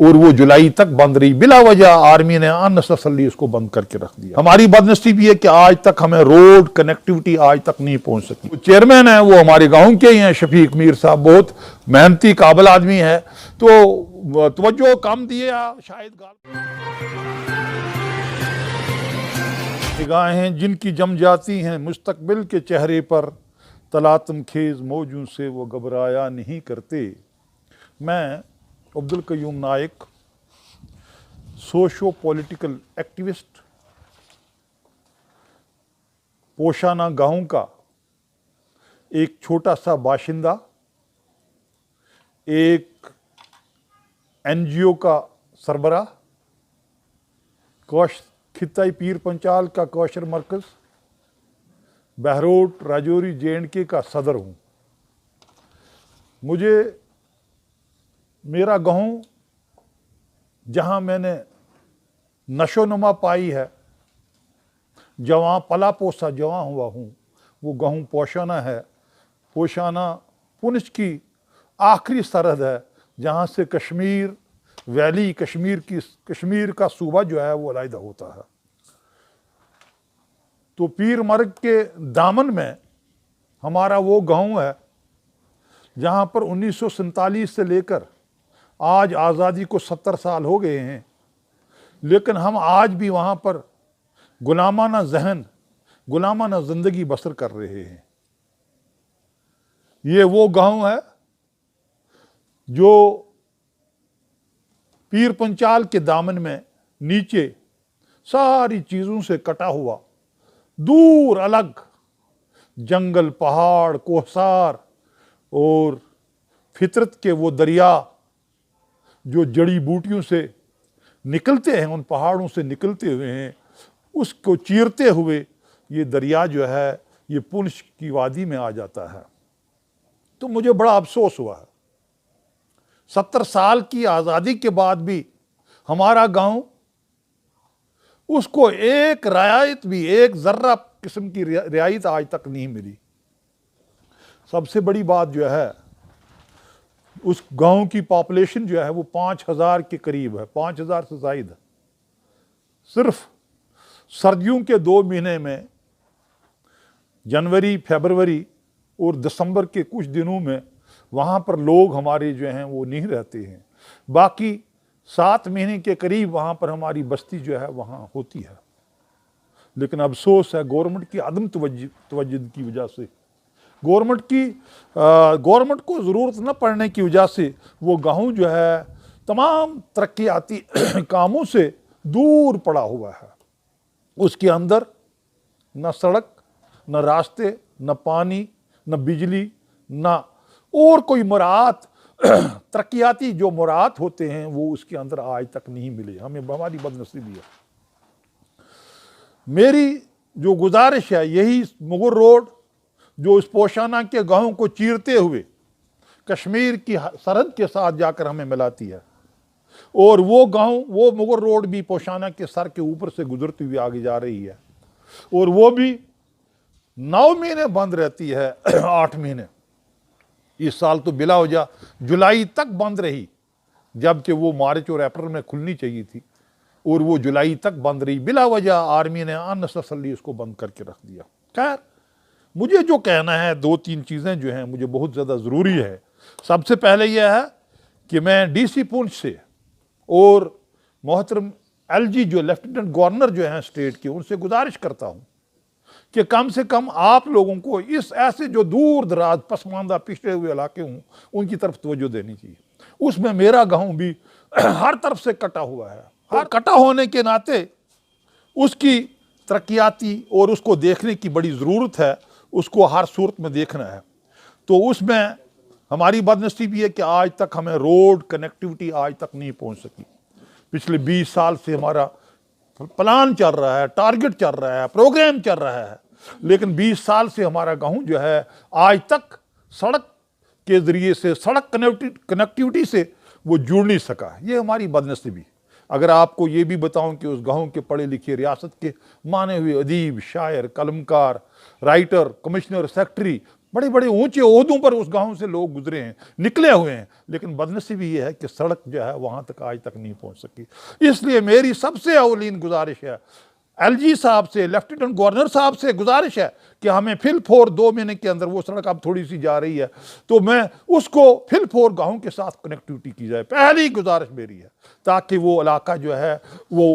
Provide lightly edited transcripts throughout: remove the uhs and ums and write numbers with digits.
और वो जुलाई तक बंद रही। बिला वजह आर्मी ने अननेसेसरली उसको बंद करके रख दिया। हमारी बदनसीबी है कि आज तक हमें रोड कनेक्टिविटी आज तक नहीं पहुंच सकी। तो चेयरमैन है वो हमारे गांव के ही हैं, शफीक मीर साहब, बहुत मेहनती काबिल आदमी है, तो तवज्जो कम दिए शायद। निगाहें जिनकी जम जाती हैं मुस्तकबिल के चेहरे पर, तलातम खेज मौजों से वो घबराया नहीं करते। मैं अब्दुल कयूम नायक, सोशो पॉलिटिकल एक्टिविस्ट, पोशाना गांव का एक छोटा सा बाशिंदा, एक एनजीओ का सरबराह, खिताई पीर पंचाल का कौशर मरकज, बहरोट राजौरी JNK का सदर हूँ। मुझे मेरा गाँव जहाँ मैंने नशोनुमा पाई है, जहाँ पला पोसा जवां हुआ हूँ, वो गाँव पोशाना है। पोशाना पुंछ की आखिरी सरहद है जहाँ से कश्मीर वैली, कश्मीर का सूबा जो है वो अलहदा होता है। तो पीर मर्ग के दामन में हमारा वो गांव है जहां पर 1947 से लेकर आज आज़ादी को 70 साल हो गए हैं, लेकिन हम आज भी वहां पर गुलामाना जहन, गुलामाना जिंदगी बसर कर रहे हैं। ये वो गांव है जो पीर पंचाल के दामन में नीचे सारी चीज़ों से कटा हुआ, दूर अलग जंगल, पहाड़, कोहसार और फितरत के वो दरिया जो जड़ी बूटियों से निकलते हैं, उन पहाड़ों से निकलते हुए हैं, उसको चीरते हुए ये दरिया जो है ये पुंछ की वादी में आ जाता है। तो मुझे बड़ा अफसोस हुआ है, 70 साल की आज़ादी के बाद भी हमारा गांव, उसको एक रियायत भी, एक जर्रा किस्म की रियायत आज तक नहीं मिली। सबसे बड़ी बात जो है, उस गांव की पॉपुलेशन जो है वो 5000 के करीब है, 5000 से ज़ायद है। सिर्फ सर्दियों के 2 महीने में, जनवरी, फरवरी और दिसंबर के कुछ दिनों में वहाँ पर लोग हमारे जो हैं वो नहीं रहते हैं। बाकी 7 महीने के करीब वहाँ पर हमारी बस्ती जो है वहाँ होती है। लेकिन अफसोस है गवर्नमेंट की अदम तवज्जो की वजह से, गवर्नमेंट को ज़रूरत न पड़ने की वजह से वो गाँव जो है तमाम तरक्याती कामों से दूर पड़ा हुआ है। उसके अंदर न सड़क, न रास्ते, न पानी, न बिजली, न और कोई मुराद, तरक्याती जो मुराद होते हैं वो उसके अंदर आज तक नहीं मिले। हमारी बदनसीबी है। मेरी जो गुजारिश है, यही मुगल रोड जो इस पोशाना के गाँव को चीरते हुए कश्मीर की सरहद के साथ जाकर हमें मिलाती है, और वो गाँव, वो मुगल रोड भी पोशाना के सर के ऊपर से गुजरती हुई आगे जा रही है, और वो भी 9 महीने बंद रहती है, 8 महीने। इस साल तो बिला वजह जुलाई तक बंद रही, जबकि वो मार्च और अप्रैल में खुलनी चाहिए थी, और वो जुलाई तक बंद रही। बिला वजह आर्मी ने अननेसेसरली उसको बंद करके रख दिया। खैर, मुझे जो कहना है, 2-3 चीज़ें जो हैं मुझे बहुत ज़्यादा ज़रूरी है। सबसे पहले यह है कि मैं DC पुंछ से और मोहतरम LG जो लेफ्टिनेंट गवर्नर जो हैं स्टेट के, उनसे गुजारिश करता हूँ कि कम से कम आप लोगों को इस ऐसे जो दूर दराज पसमानदा पिछड़े हुए इलाके हों उनकी तरफ तवज्जो देनी चाहिए। उसमें मेरा गाँव भी हर तरफ से कटा हुआ है। हर कटा होने के नाते उसकी तरक्याती और उसको देखने की बड़ी ज़रूरत है, उसको हर सूरत में देखना है। तो उसमें हमारी बदनसीबी है कि आज तक हमें रोड कनेक्टिविटी आज तक नहीं पहुंच सकी। पिछले 20 साल से हमारा प्लान चल रहा है, टारगेट चल रहा है, प्रोग्राम चल रहा है, लेकिन 20 साल से हमारा गाँव जो है आज तक सड़क के ज़रिए से, सड़क कनेक्टिविटी से वो जुड़ नहीं सका। ये हमारी बदनसीबी। अगर आपको ये भी बताऊं कि उस गाँव के पढ़े लिखे, रियासत के माने हुए अदीब, शायर, कलमकार, राइटर, कमिश्नर, सेक्रेटरी बड़े बड़े ऊंचे ओहदों पर उस गांव से लोग गुजरे हैं, निकले हुए हैं, लेकिन बदनसीबी ये है कि सड़क जो है वहां तक आज तक नहीं पहुंच सकी। इसलिए मेरी सबसे अवलीन गुजारिश है, एलजी साहब से, लेफ्टिनेंट गवर्नर साहब से गुजारिश है कि हमें फिल फोर 2 महीने के अंदर, वो सड़क अब थोड़ी सी जा रही है तो मैं उसको फिल फोर गाँव के साथ कनेक्टिविटी की जाए, पहली गुजारिश मेरी है, ताकि वो इलाका जो है वो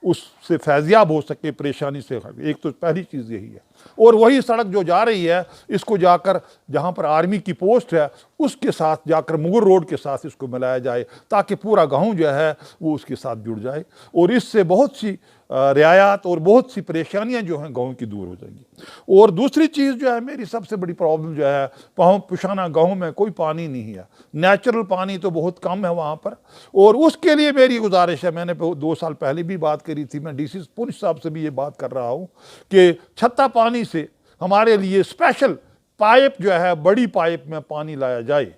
उससे फैजियाब हो सके, परेशानी से। एक तो पहली चीज़ यही है। और वही सड़क जो जा रही है इसको जाकर जहाँ पर आर्मी की पोस्ट है उसके साथ जाकर मुगल रोड के साथ इसको मिलाया जाए, ताकि पूरा गांव जो है वो उसके साथ जुड़ जाए, और इससे बहुत सी रियायत और बहुत सी परेशानियां जो हैं गांव की दूर हो जाएंगी। और दूसरी चीज़ जो है, मेरी सबसे बड़ी प्रॉब्लम जो है, पुशाना गांव में कोई पानी नहीं है, नेचुरल पानी तो बहुत कम है वहाँ पर। और उसके लिए मेरी गुजारिश है, मैंने 2 साल पहले भी बात करी थी, मैं डीसी पुंछ साहब से भी ये बात कर रहा हूँ कि छत्ता पानी से हमारे लिए स्पेशल पाइप जो है, बड़ी पाइप में पानी लाया जाए,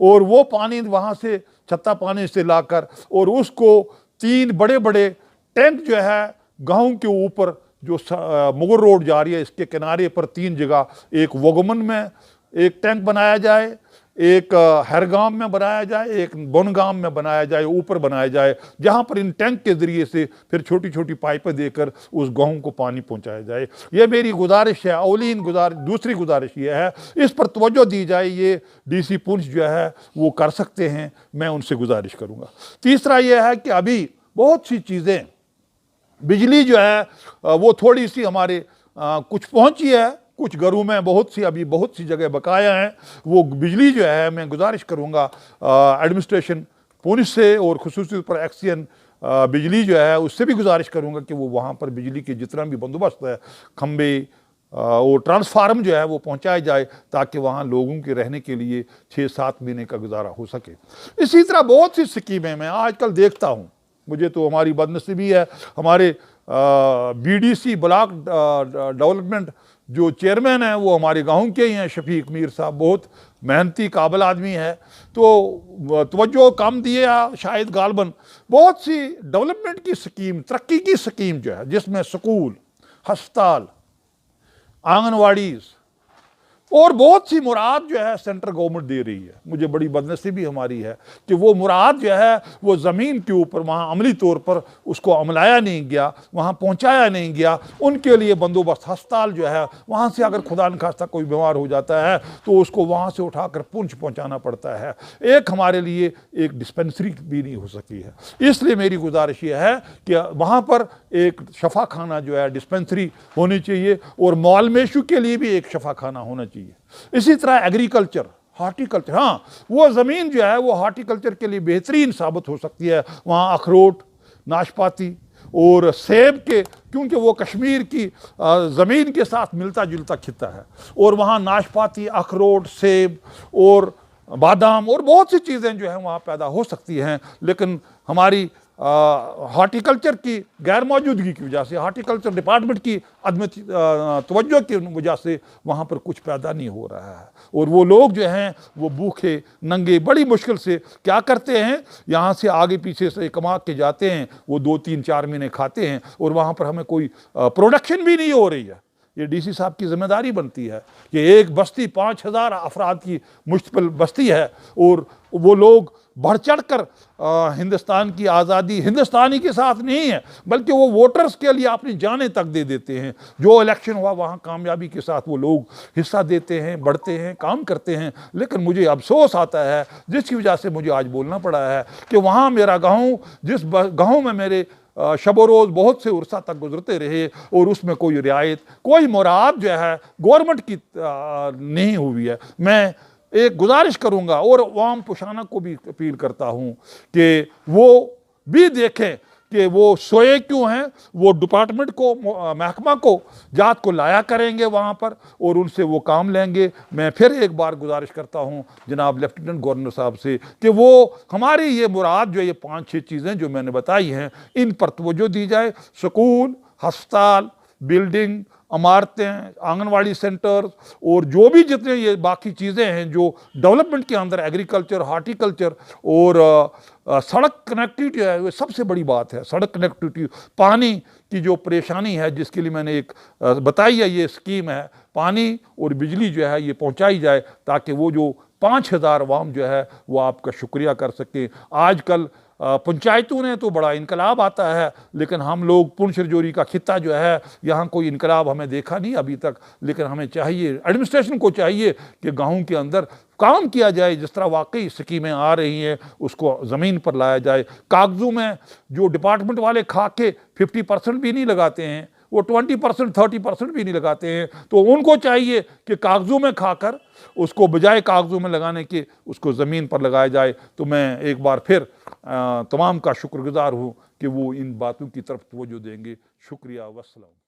और वो पानी वहाँ से छत्ता पानी से लाकर और उसको 3 बड़े बड़े टैंक जो है गांव के ऊपर, जो मुगल रोड जा रही है इसके किनारे पर 3 जगह, एक वोगमन में एक टैंक बनाया जाए, एक हरगाम में बनाया जाए, एक बनगाम में बनाया जाए, ऊपर बनाया जाए, जहाँ पर इन टैंक के ज़रिए से फिर छोटी छोटी पाइपें देकर उस गांव को पानी पहुँचाया जाए। ये मेरी गुजारिश है, अवलीन गुजारिश। दूसरी गुजारिश ये है, इस पर तवज्जो दी जाए, ये डीसी पुंछ जो है वो कर सकते हैं, मैं उनसे गुजारिश करूँगा। तीसरा ये है कि अभी बहुत सी चीज़ें, बिजली जो है वो थोड़ी सी हमारे कुछ पहुँची है, कुछ घरों में बहुत सी जगह बकाया है। वो बिजली जो है, मैं गुजारिश करूँगा एडमिनिस्ट्रेशन पुलिस से और खुसूसी पर एक्सियन बिजली जो है उससे भी गुजारिश करूँगा कि वो वहाँ पर बिजली के जितना भी बंदोबस्त है, खंबे और ट्रांसफार्म जो है वो पहुँचाए जाए, ताकि वहाँ लोगों के रहने के लिए 6-7 महीने का गुजारा हो सके। इसी तरह बहुत सी स्कीमें मैं आजकल देखता हूँ, मुझे तो हमारी बदनसीबी है, हमारे बीडीसी ब्लॉक डेवलपमेंट जो चेयरमैन है वो हमारे गांव के ही हैं, शफीक मीर साहब, बहुत मेहनती काबिल आदमी है, तो तवज्जो कम दिए शायद गालबन। बहुत सी डेवलपमेंट की स्कीम, तरक्की की स्कीम जो है, जिसमें स्कूल, हस्पताल, आंगनवाड़ीज़ और बहुत सी मुराद जो है सेंट्रल गवर्नमेंट दे रही है। मुझे बड़ी बदनसीबी हमारी है कि वो मुराद जो है वो ज़मीन के ऊपर वहाँ अमली तौर पर उसको अमलाया नहीं गया, वहाँ पहुँचाया नहीं गया। उनके लिए बंदोबस्त, हस्पताल जो है, वहाँ से अगर खुदा न खास्ता कोई बीमार हो जाता है तो उसको वहाँ से उठाकर पुंछ पहुँचाना पड़ता है। एक हमारे लिए एक डिस्पेंसरी भी नहीं हो सकी है। इसलिए मेरी गुजारिश ये है कि वहाँ पर एक शफा खाना जो है, डिस्पेंसरी होनी चाहिए, और मॉल मेशू के लिए भी एक शफा खाना होना चाहिए। इसी तरह एग्रीकल्चर, हार्टिकल्चर, हाँ वो ज़मीन जो है वो हार्टिकल्चर के लिए बेहतरीन साबित हो सकती है। वहाँ अखरोट, नाशपाती और सेब के, क्योंकि वो कश्मीर की ज़मीन के साथ मिलता जुलता खिता है, और वहाँ नाशपाती, अखरोट, सेब और बादाम और बहुत सी चीज़ें जो हैं वहाँ पैदा हो सकती हैं। लेकिन हमारी हार्टिकल्चर की गैर मौजूदगी की वजह से, हार्टिकल्चर डिपार्टमेंट की अदम तवज्जो की वजह से वहाँ पर कुछ पैदा नहीं हो रहा है, और वो लोग जो हैं वो भूखे नंगे बड़ी मुश्किल से क्या करते हैं, यहाँ से आगे पीछे से कमा के जाते हैं, वो 2-3-4 महीने खाते हैं, और वहाँ पर हमें कोई प्रोडक्शन भी नहीं हो रही है। ये डीसी साहब की जिम्मेदारी बनती है कि एक बस्ती 5000 अफराद की मुश्तमिल बस्ती है, और वो लोग बढ़ चढ़ कर हिंदुस्तान की आज़ादी हिंदुस्तानी के साथ नहीं है, बल्कि वो वोटर्स के लिए अपनी जानें तक दे देते हैं। जो इलेक्शन हुआ वहाँ कामयाबी के साथ वो लोग हिस्सा देते हैं, बढ़ते हैं, काम करते हैं। लेकिन मुझे अफसोस आता है, जिसकी वजह से मुझे आज बोलना पड़ा है, कि वहाँ मेरा गाँव, जिस गाँव में मेरे शबो रोज़ बहुत से उर्सा तक गुजरते रहे, और उसमें कोई रियायत, कोई मुराद जो है गवर्नमेंट की नहीं हुई है। मैं एक गुजारिश करूंगा और अवाम पुशाना को भी अपील करता हूं कि वो भी देखें कि वो सोए क्यों हैं, वो डिपार्टमेंट को, महकमा को, जात को लाया करेंगे वहाँ पर, और उनसे वो काम लेंगे। मैं फिर एक बार गुजारिश करता हूँ जनाब लेफ्टिनेंट गवर्नर साहब से कि वो हमारी ये मुराद जो ये 5-6 चीज़ें जो मैंने बताई हैं, इन पर तवज्जो दी जाए। स्कूल, हस्पताल, बिल्डिंग, इमारतें, आंगनवाड़ी सेंटर और जो भी जितने ये बाकी चीज़ें हैं जो डेवलपमेंट के अंदर, एग्रीकल्चर, हार्टिकल्चर और सड़क कनेक्टिविटी है, वो सबसे बड़ी बात है। सड़क कनेक्टिविटी, पानी की जो परेशानी है जिसके लिए मैंने एक बताई है, ये स्कीम है, पानी और बिजली जो है ये पहुंचाई जाए ताकि वो जो 5,000 अवाम जो है वो आपका शुक्रिया कर सके। आजकल पंचायतों ने तो बड़ा इनकलाब आता है, लेकिन हम लोग पुंछ रजौरी का खित्ता जो है, यहाँ कोई इनकलाब हमें देखा नहीं अभी तक। लेकिन हमें चाहिए, एडमिनिस्ट्रेशन को चाहिए कि गाँव के अंदर काम किया जाए, जिस तरह वाकई स्कीमें आ रही हैं उसको ज़मीन पर लाया जाए। कागजों में जो डिपार्टमेंट वाले खा के 50% भी नहीं लगाते हैं, वो 20%, 30% भी नहीं लगाते हैं, तो उनको चाहिए कि कागजों में खाकर उसको बजाय कागजों में लगाने के उसको ज़मीन पर लगाया जाए। तो मैं एक बार फिर तमाम का शुक्रगुजार हूँ कि वो इन बातों की तरफ तवज्जो देंगे। शुक्रिया, वस्सलाम।